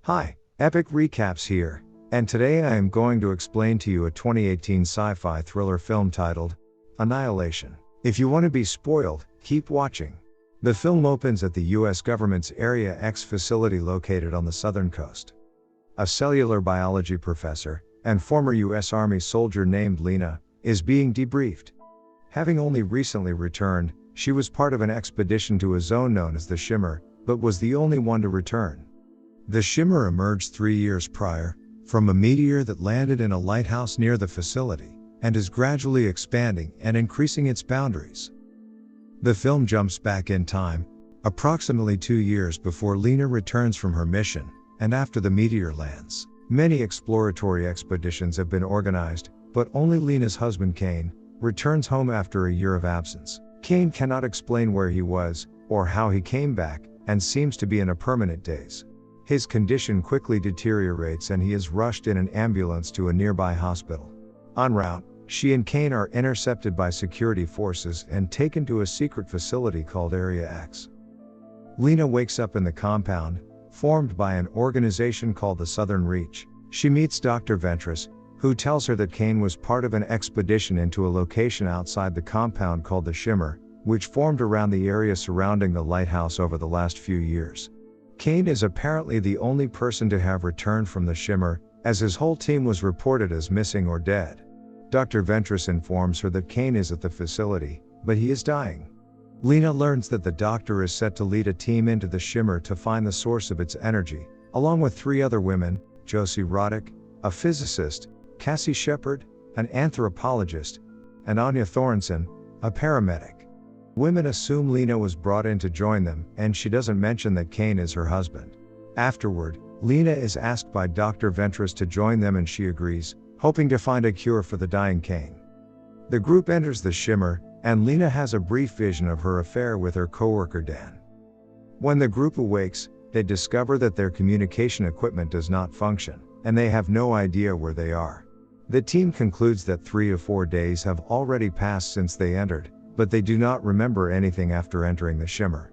Hi, Epic Recaps here, and today I am going to explain to you a 2018 sci-fi thriller film titled Annihilation. If you want to be spoiled, keep watching. The film opens at the US government's Area X facility located on the southern coast. A cellular biology professor, and former US Army soldier named Lena, is being debriefed. Having only recently returned, she was part of an expedition to a zone known as the Shimmer, but was the only one to return. The Shimmer emerged 3 years prior, from a meteor that landed in a lighthouse near the facility, and is gradually expanding and increasing its boundaries. The film jumps back in time, approximately 2 years before Lena returns from her mission, and after the meteor lands. Many exploratory expeditions have been organized, but only Lena's husband Kane returns home after a year of absence. Kane cannot explain where he was, or how he came back, and seems to be in a permanent daze. His condition quickly deteriorates and he is rushed in an ambulance to a nearby hospital. En route, she and Kane are intercepted by security forces and taken to a secret facility called Area X. Lena wakes up in the compound, formed by an organization called the Southern Reach. She meets Dr. Ventress, who tells her that Kane was part of an expedition into a location outside the compound called the Shimmer, which formed around the area surrounding the lighthouse over the last few years. Kane is apparently the only person to have returned from the Shimmer, as his whole team was reported as missing or dead. Dr. Ventress informs her that Kane is at the facility, but he is dying. Lena learns that the doctor is set to lead a team into the Shimmer to find the source of its energy, along with 3 other women: Josie Roddick, a physicist, Cassie Shepard, an anthropologist, and Anya Thorensen, a paramedic. Women assume Lena was brought in to join them, and she doesn't mention that Kane is her husband. Afterward, Lena is asked by Dr. Ventress to join them and she agrees, hoping to find a cure for the dying Kane. The group enters the Shimmer, and Lena has a brief vision of her affair with her coworker Dan. When the group awakes, they discover that their communication equipment does not function, and they have no idea where they are. The team concludes that 3 or 4 days have already passed since they entered, but they do not remember anything after entering the Shimmer.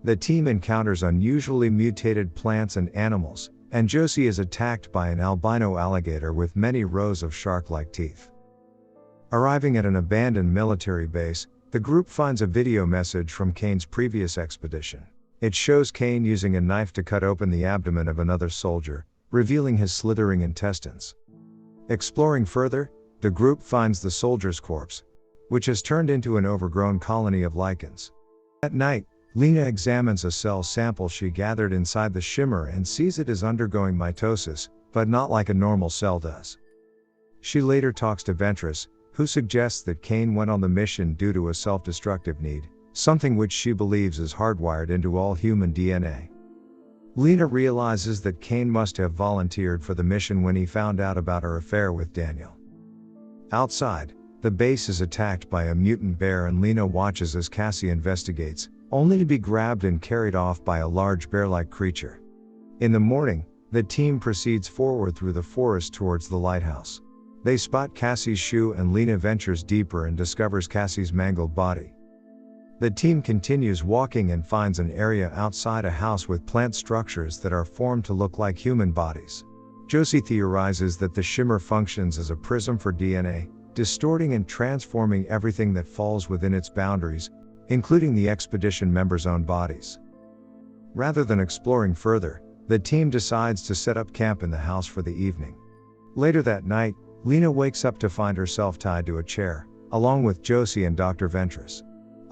The team encounters unusually mutated plants and animals, and Josie is attacked by an albino alligator with many rows of shark-like teeth. Arriving at an abandoned military base, the group finds a video message from Kane's previous expedition. It shows Kane using a knife to cut open the abdomen of another soldier, revealing his slithering intestines. Exploring further, the group finds the soldier's corpse, which has turned into an overgrown colony of lichens. At night, Lena examines a cell sample she gathered inside the Shimmer and sees it is undergoing mitosis, but not like a normal cell does. She later talks to Ventress, who suggests that Kane went on the mission due to a self-destructive need, something which she believes is hardwired into all human DNA. Lena realizes that Kane must have volunteered for the mission when he found out about her affair with Daniel. Outside, the base is attacked by a mutant bear and Lena watches as Cassie investigates, only to be grabbed and carried off by a large bear-like creature. In the morning, the team proceeds forward through the forest towards the lighthouse. They spot Cassie's shoe and Lena ventures deeper and discovers Cassie's mangled body. The team continues walking and finds an area outside a house with plant structures that are formed to look like human bodies. Josie theorizes that the Shimmer functions as a prism for DNA, distorting and transforming everything that falls within its boundaries, including the expedition members' own bodies. Rather than exploring further, the team decides to set up camp in the house for the evening. Later that night, Lena wakes up to find herself tied to a chair, along with Josie and Dr. Ventress.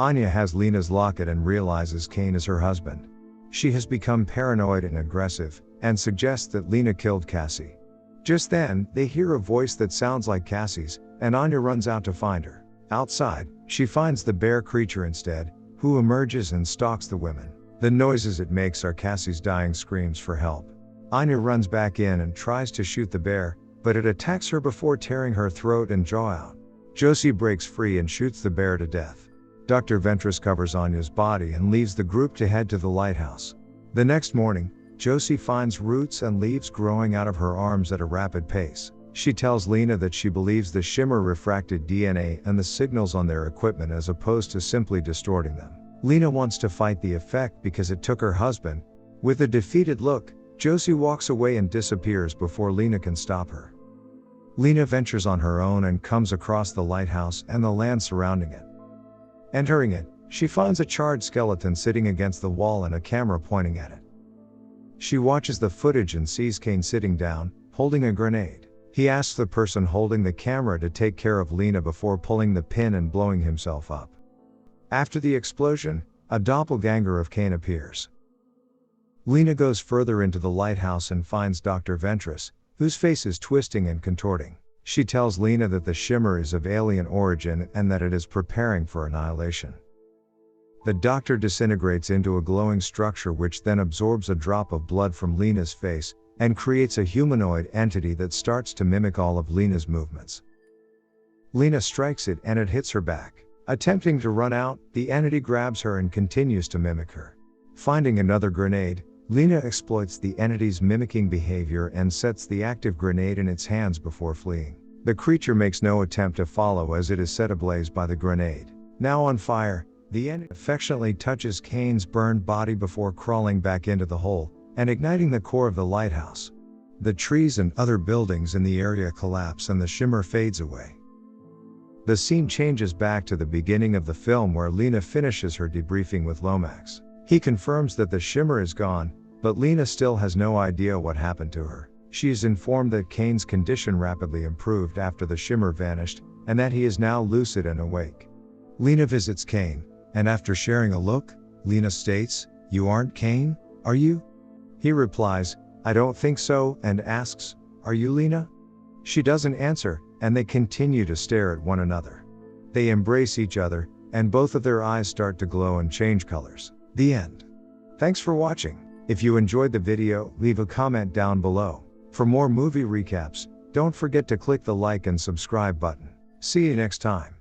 Anya has Lena's locket and realizes Kane is her husband. She has become paranoid and aggressive, and suggests that Lena killed Cassie. Just then, they hear a voice that sounds like Cassie's, and Anya runs out to find her. Outside, she finds the bear creature instead, who emerges and stalks the women. The noises it makes are Cassie's dying screams for help. Anya runs back in and tries to shoot the bear, but it attacks her before tearing her throat and jaw out. Josie breaks free and shoots the bear to death. Dr. Ventress covers Anya's body and leaves the group to head to the lighthouse. The next morning, Josie finds roots and leaves growing out of her arms at a rapid pace. She tells Lena that she believes the Shimmer refracted DNA and the signals on their equipment as opposed to simply distorting them. Lena wants to fight the effect because it took her husband. With a defeated look, Josie walks away and disappears before Lena can stop her. Lena ventures on her own and comes across the lighthouse and the land surrounding it. Entering it, she finds a charred skeleton sitting against the wall and a camera pointing at it. She watches the footage and sees Kane sitting down, holding a grenade. He asks the person holding the camera to take care of Lena before pulling the pin and blowing himself up. After the explosion, a doppelganger of Kane appears. Lena goes further into the lighthouse and finds Dr. Ventress, whose face is twisting and contorting. She tells Lena that the shimmer is of alien origin and that it is preparing for annihilation. The doctor disintegrates into a glowing structure which then absorbs a drop of blood from Lena's face and creates a humanoid entity that starts to mimic all of Lena's movements. Lena strikes it and it hits her back. Attempting to run out, the entity grabs her and continues to mimic her. Finding another grenade, Lena exploits the entity's mimicking behavior and sets the active grenade in its hands before fleeing. The creature makes no attempt to follow as it is set ablaze by the grenade. Now on fire, the entity affectionately touches Kane's burned body before crawling back into the hole and igniting the core of the lighthouse. The trees and other buildings in the area collapse and the shimmer fades away. The scene changes back to the beginning of the film where Lena finishes her debriefing with Lomax. He confirms that the shimmer is gone, but Lena still has no idea what happened to her. She is informed that Kane's condition rapidly improved after the shimmer vanished, and that he is now lucid and awake. Lena visits Kane, and after sharing a look, Lena states, "You aren't Kane, are you?" He replies, "I don't think so," and asks, "Are you Lena?" She doesn't answer, and they continue to stare at one another. They embrace each other, and both of their eyes start to glow and change colors. The end. Thanks for watching. If you enjoyed the video, leave a comment down below. For more movie recaps, don't forget to click the like and subscribe button. See you next time.